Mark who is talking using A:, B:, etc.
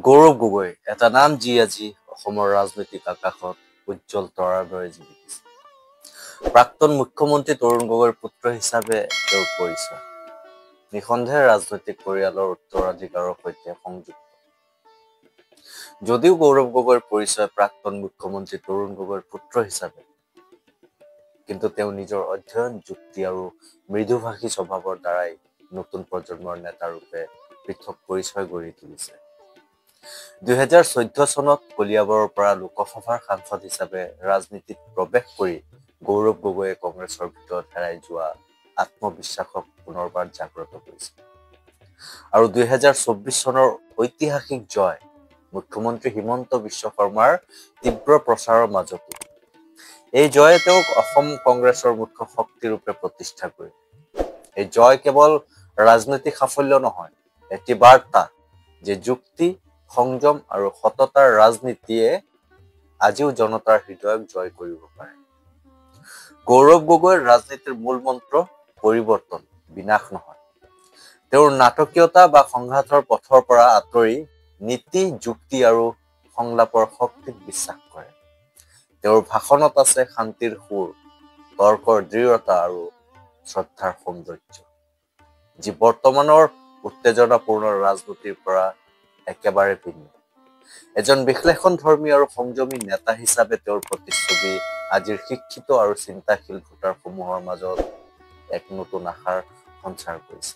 A: গৌৰৱ গগৈ এটা নাম যি আজি অসমৰ ৰাজনৈতিক আকাশত উজ্জ্বল তৰাৰ দৰে জিলিকিছে। প্ৰাক্তন মুখ্যমন্ত্ৰী তৰুণ গগৈৰ পুত্ৰ হিচাপে তেওঁৰ পৰিচয় নিঃসন্দেহে ৰাজনৈতিক পৰিয়ালৰ উত্তৰাধিকাৰৰ সৈতে সংযুক্ত। যদিও গৌৰৱ গগৈৰ পৰিচয় প্ৰাক্তন মুখ্যমন্ত্ৰী তৰুণ গগৈৰ পুত্ৰ হিচাপে, কিন্তু তেওঁ নিজৰ অধ্যয়ন, যুক্তি আৰু মৃদুভাষী স্বভাৱৰ দ্বাৰাই নতুন প্ৰজন্মৰ নেতা ৰূপে পৃথক পৰিচয় গঢ়ি তুলিছে। 2014 চনত কলিয়াবৰৰ পৰা লোকসভাৰ সাংসদ হিচাপে ৰাজনীতিত প্ৰৱেশ কৰি গৌৰৱ গগৈয়ে কংগ্ৰেছৰ ভিতৰত হেৰাই যোৱা আত্মবিশ্বাসক পুনৰবাৰ জাগ্ৰত কৰিছে। আৰু 2024 চনৰ ঐতিহাসিক জয় মুখ্যমন্ত্ৰী হিমন্ত বিশ্ব শৰ্মাৰ তীব্ৰ প্ৰচাৰৰ মাজতো এই জয়ে তেওঁক অসম কংগ্ৰেছৰ মুখ্য শক্তি ৰূপে প্ৰতিষ্ঠা কৰিলে। এই জয় কেৱল ৰাজনৈতিক সাফল্য নহয়, এটি বাৰ্তা যে যুক্তি, সংযম আৰু সততাৰ ৰাজনীতিয়ে আজিও জনতাৰ হৃদয়ক জয় কৰিব পাৰে। গৌৰৱ গগৈৰ ৰাজনীতিৰ মূল মন্ত্ৰ পৰিৱৰ্তন, বিনাশ নহয়। তেওঁৰ নাটকীয়তা বা সংঘাতৰ পথৰ পৰা আঁতৰি নীতি, যুক্তি আৰু সংলাপৰ শক্তিত বিশ্বাস কৰে। তেওঁৰ ভাষণত আছে শান্তিৰ সুৰ, তৰ্কৰ দৃঢ়তা আৰু শ্ৰদ্ধাৰ সৌন্দৰ্য, যি বৰ্তমানৰ উত্তেজনাপূৰ্ণ ৰাজনীতিৰ পৰা একেবাৰে ভিন্ন। এজন বিশ্লেষণধৰ্মী আৰু সংযমী নেতা হিচাপে তেওঁৰ প্ৰতিচ্ছবি আজিৰ শিক্ষিত আৰু চিন্তাশীল ভোটাৰসমূহৰ মাজত এক নতুন আশাৰ সঞ্চাৰ কৰিছে।